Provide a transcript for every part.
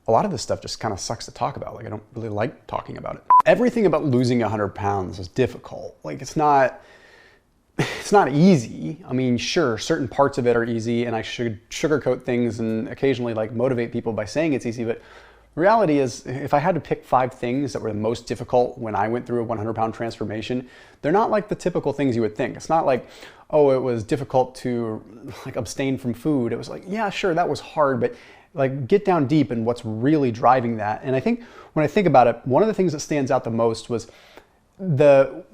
a lot of this stuff just kind of sucks to talk about. Like, I don't really like talking about it. Everything about losing 100 pounds is difficult. Like, it's not easy. I mean, sure, certain parts of it are easy, and I should sugarcoat things and occasionally like motivate people by saying it's easy, but the reality is, if I had to pick 5 things that were the most difficult when I went through a 100-pound transformation, they're not like the typical things you would think. It's not like, oh, it was difficult to like abstain from food. It was like, yeah, sure, that was hard, but like get down deep in what's really driving that. And I think when I think about it, one of the things that stands out the most was the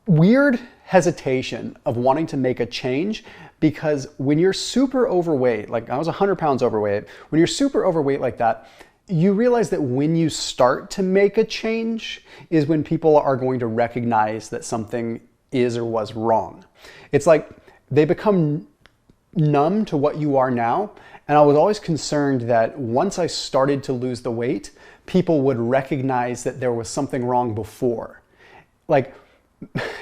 weird hesitation of wanting to make a change, because when you're super overweight, like I was 100 pounds overweight, when you're super overweight like that, you realize that when you start to make a change is when people are going to recognize that something is or was wrong. It's like they become numb to what you are now. And I was always concerned that once I started to lose the weight, people would recognize that there was something wrong before. Like,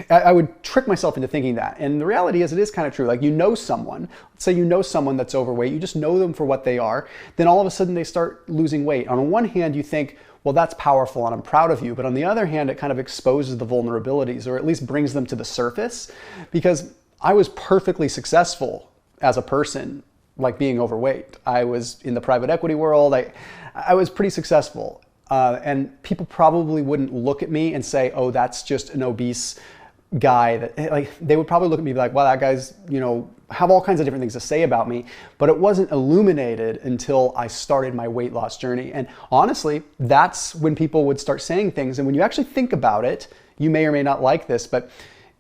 I would trick myself into thinking that. And the reality is, it is kind of true. Like, you know someone, let's say you know someone that's overweight, you just know them for what they are, then all of a sudden they start losing weight. On the one hand, you think, well, that's powerful and I'm proud of you. But on the other hand, it kind of exposes the vulnerabilities, or at least brings them to the surface, because I was perfectly successful as a person, like being overweight. I was in the private equity world. I was pretty successful. And people probably wouldn't look at me and say, oh, that's just an obese guy. That, like, they would probably look at me like, well, that guy's, have all kinds of different things to say about me. But it wasn't illuminated until I started my weight loss journey. And honestly, that's when people would start saying things. And when you actually think about it, you may or may not like this, but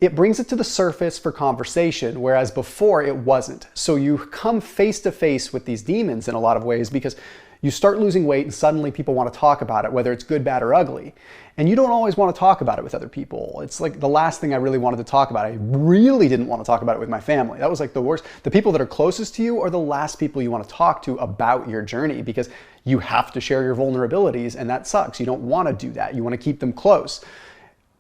it brings it to the surface for conversation, whereas before it wasn't. So you come face to face with these demons in a lot of ways, because you start losing weight and suddenly people want to talk about it, whether it's good, bad, or ugly. And you don't always want to talk about it with other people. It's like the last thing I really wanted to talk about. I really didn't want to talk about it with my family. That was like the worst. The people that are closest to you are the last people you want to talk to about your journey, because you have to share your vulnerabilities, and that sucks. You don't want to do that. You want to keep them close.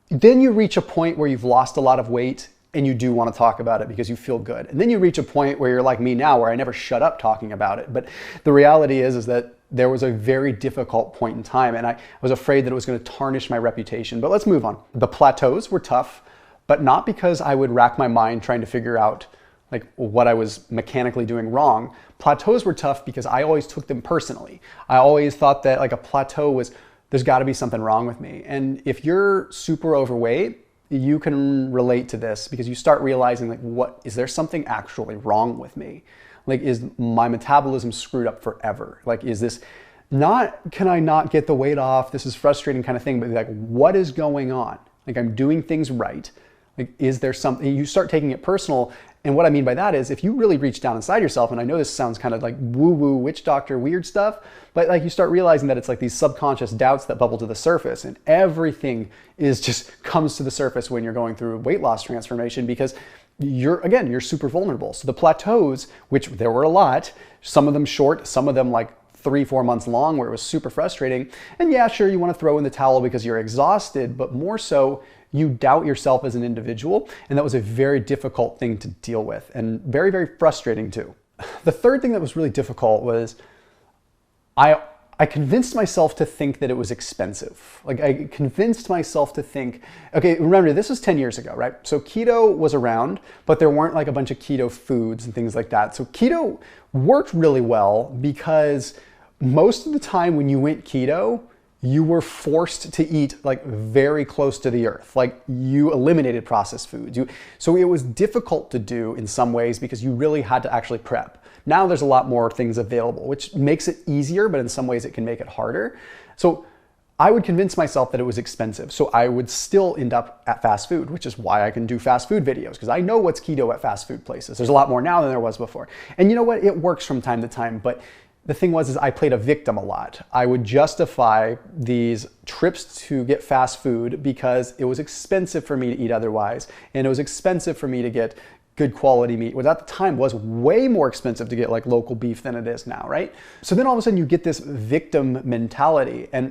Then you reach a point where you've lost a lot of weight and you do want to talk about it because you feel good. And then you reach a point where you're like me now, where I never shut up talking about it. But the reality is that there was a very difficult point in time, and I was afraid that it was going to tarnish my reputation. But let's move on. The plateaus were tough, but not because I would rack my mind trying to figure out like what I was mechanically doing wrong. Plateaus were tough because I always took them personally. I always thought that like a plateau was, there's got to be something wrong with me. And if you're super overweight, you can relate to this, because you start realizing like, what, is there something actually wrong with me? Like, is my metabolism screwed up forever? Like, is this not, can I not get the weight off? This is frustrating kind of thing, but like, what is going on? Like, I'm doing things right. Like, is there something, you start taking it personal. And what I mean by that is, if you really reach down inside yourself, and I know this sounds kind of like woo-woo, witch doctor, weird stuff, but like you start realizing that it's like these subconscious doubts that bubble to the surface, and everything is just comes to the surface when you're going through weight loss transformation, because you're super vulnerable. So the plateaus, which there were a lot, some of them short, some of them like 3-4 months long, where it was super frustrating. And yeah, sure, you want to throw in the towel because you're exhausted, but more so, you doubt yourself as an individual. And that was a very difficult thing to deal with, and very, very frustrating too. The third thing that was really difficult was I convinced myself to think that it was expensive. Like, I convinced myself to think, okay, remember, this was 10 years ago, right? So keto was around, but there weren't like a bunch of keto foods and things like that. So keto worked really well because most of the time when you went keto, you were forced to eat like very close to the earth. Like, you eliminated processed foods. So it was difficult to do in some ways because you really had to actually prep. Now there's a lot more things available, which makes it easier, but in some ways it can make it harder. So I would convince myself that it was expensive. So I would still end up at fast food, which is why I can do fast food videos, because I know what's keto at fast food places. There's a lot more now than there was before. And you know what? It works from time to time, but the thing was, I played a victim a lot. I would justify these trips to get fast food because it was expensive for me to eat otherwise, and it was expensive for me to get good quality meat, which at the time was way more expensive to get like local beef than it is now, right? So then all of a sudden you get this victim mentality, and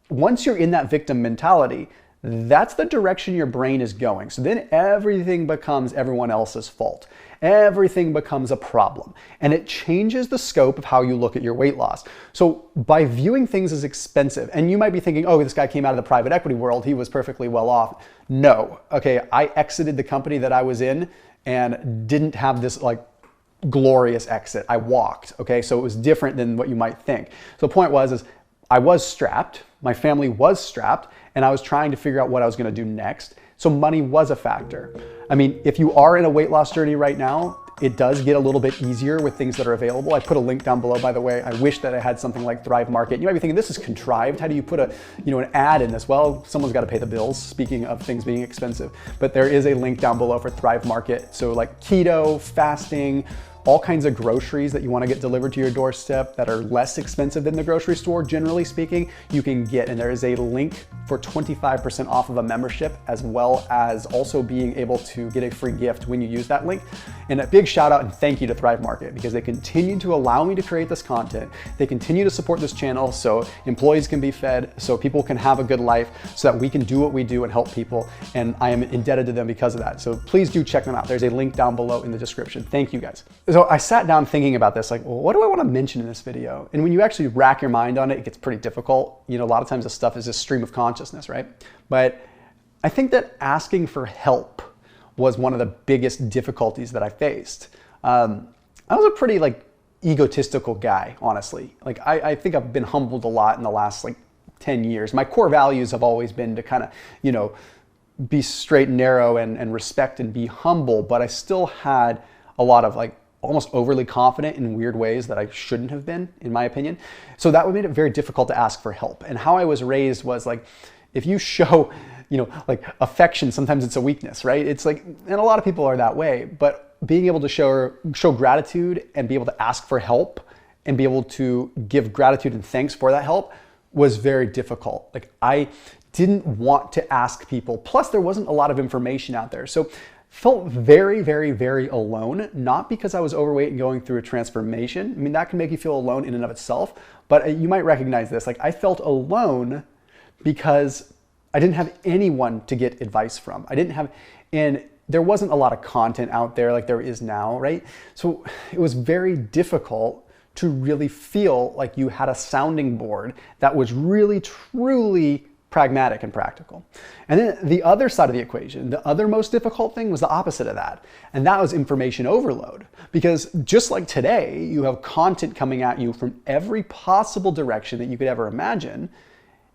once you're in that victim mentality, that's the direction your brain is going. So then everything becomes everyone else's fault. Everything becomes a problem. And it changes the scope of how you look at your weight loss. So by viewing things as expensive, and you might be thinking, oh, this guy came out of the private equity world, he was perfectly well off. No. Okay, I exited the company that I was in and didn't have this like glorious exit. I walked, okay? So it was different than what you might think. So the point was, I was strapped, my family was strapped, and I was trying to figure out what I was gonna do next. So money was a factor. I mean, if you are in a weight loss journey right now, it does get a little bit easier with things that are available. I put a link down below, by the way. I wish that I had something like Thrive Market. You might be thinking, this is contrived. How do you put an ad in this? Well, someone's got to pay the bills, speaking of things being expensive. But there is a link down below for Thrive Market. So like keto, fasting, all kinds of groceries that you want to get delivered to your doorstep that are less expensive than the grocery store, generally speaking, you can get. And there is a link for 25% off of a membership, as well as also being able to get a free gift when you use that link. And a big shout out and thank you to Thrive Market, because they continue to allow me to create this content. They continue to support this channel so employees can be fed, so people can have a good life, so that we can do what we do and help people. And I am indebted to them because of that. So please do check them out. There's a link down below in the description. Thank you guys. So I sat down thinking about this, like, well, what do I want to mention in this video? And when you actually rack your mind on it, it gets pretty difficult. You know, a lot of times this stuff is just stream of consciousness, right? But I think that asking for help was one of the biggest difficulties that I faced. I was a pretty egotistical guy, honestly. I think I've been humbled a lot in the last 10 years. My core values have always been to kind of, be straight and narrow and respect and be humble, but I still had a lot of almost overly confident in weird ways that I shouldn't have been, in my opinion. So that made it very difficult to ask for help. And how I was raised was if you show, affection, sometimes it's a weakness, right? It's and a lot of people are that way, but being able to show gratitude and be able to ask for help and be able to give gratitude and thanks for that help was very difficult. I didn't want to ask people. Plus there wasn't a lot of information out there. So felt very, very, very alone, not because I was overweight and going through a transformation. I mean, that can make you feel alone in and of itself, but you might recognize this. I felt alone because I didn't have anyone to get advice from. And there wasn't a lot of content out there like there is now, right? So it was very difficult to really feel like you had a sounding board that was really, truly pragmatic and practical. And then the other side of the equation, the other most difficult thing was the opposite of that. And that was information overload. Because just like today, you have content coming at you from every possible direction that you could ever imagine.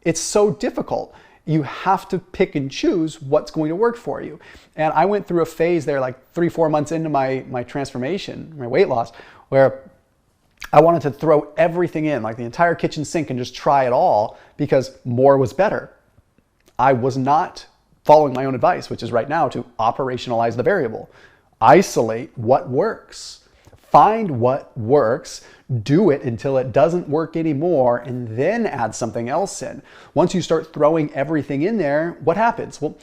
It's so difficult. You have to pick and choose what's going to work for you. And I went through a phase there 3-4 months into my transformation, my weight loss, where I wanted to throw everything in, the entire kitchen sink, and just try it all because more was better. I was not following my own advice, which is right now to operationalize the variable. Isolate what works. Find what works, do it until it doesn't work anymore, and then add something else in. Once you start throwing everything in there, what happens? Well,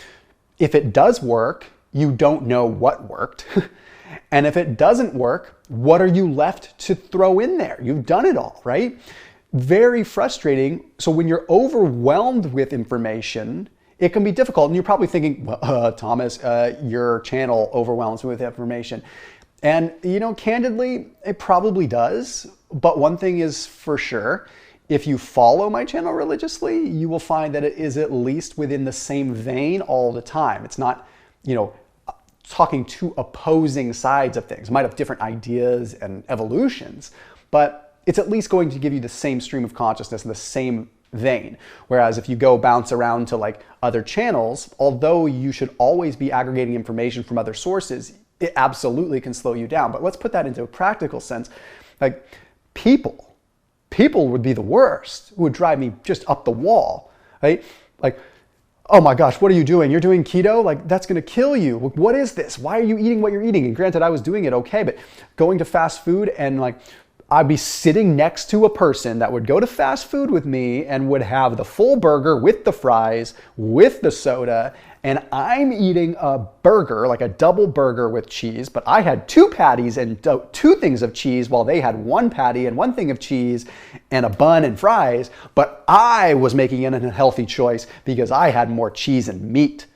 if it does work, you don't know what worked. And if it doesn't work, what are you left to throw in there? You've done it all, right? Very frustrating. So when you're overwhelmed with information, it can be difficult. And you're probably thinking, Thomas, your channel overwhelms me with information. And candidly, it probably does. But one thing is for sure, if you follow my channel religiously, you will find that it is at least within the same vein all the time. It's not, talking two opposing sides of things. It might have different ideas and evolutions, but it's at least going to give you the same stream of consciousness in the same vein. Whereas if you go bounce around to other channels, although you should always be aggregating information from other sources, it absolutely can slow you down. But let's put that into a practical sense. People would be the worst. It would drive me just up the wall, right? Oh my gosh, what are you doing? You're doing keto? That's gonna kill you. What is this? Why are you eating what you're eating? And granted, I was doing it okay, but going to fast food and I'd be sitting next to a person that would go to fast food with me and would have the full burger with the fries, with the soda, and I'm eating a burger, like a double burger with cheese, but I had 2 patties and 2 things of cheese while they had 1 patty and 1 thing of cheese and a bun and fries, but I was making it a healthy choice because I had more cheese and meat.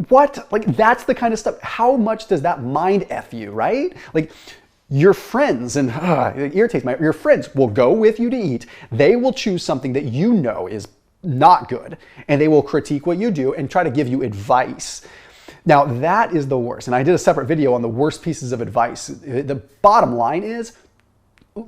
What? Like, that's the kind of stuff. How much does that mind F you, right? Like, your friends, and it irritates me, your friends will go with you to eat. They will choose something that you know is not good, and they will critique what you do and try to give you advice. Now, that is the worst. And I did a separate video on the worst pieces of advice. The bottom line is,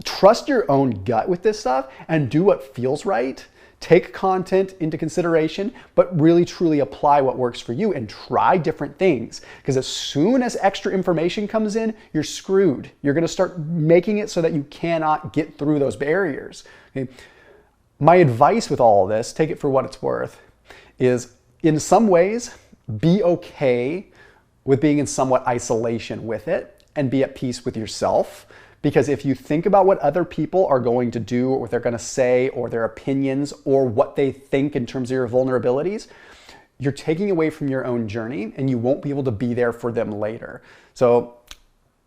trust your own gut with this stuff and do what feels right. Take content into consideration, but really truly apply what works for you and try different things. Because as soon as extra information comes in, you're screwed. You're gonna start making it so that you cannot get through those barriers. Okay? My advice with all of this, take it for what it's worth, is in some ways, be okay with being in somewhat isolation with it and be at peace with yourself. Because if you think about what other people are going to do or what they're going to say or their opinions or what they think in terms of your vulnerabilities, you're taking away from your own journey and you won't be able to be there for them later. So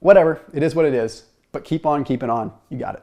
whatever, it is what it is, but keep on keeping on. You got it.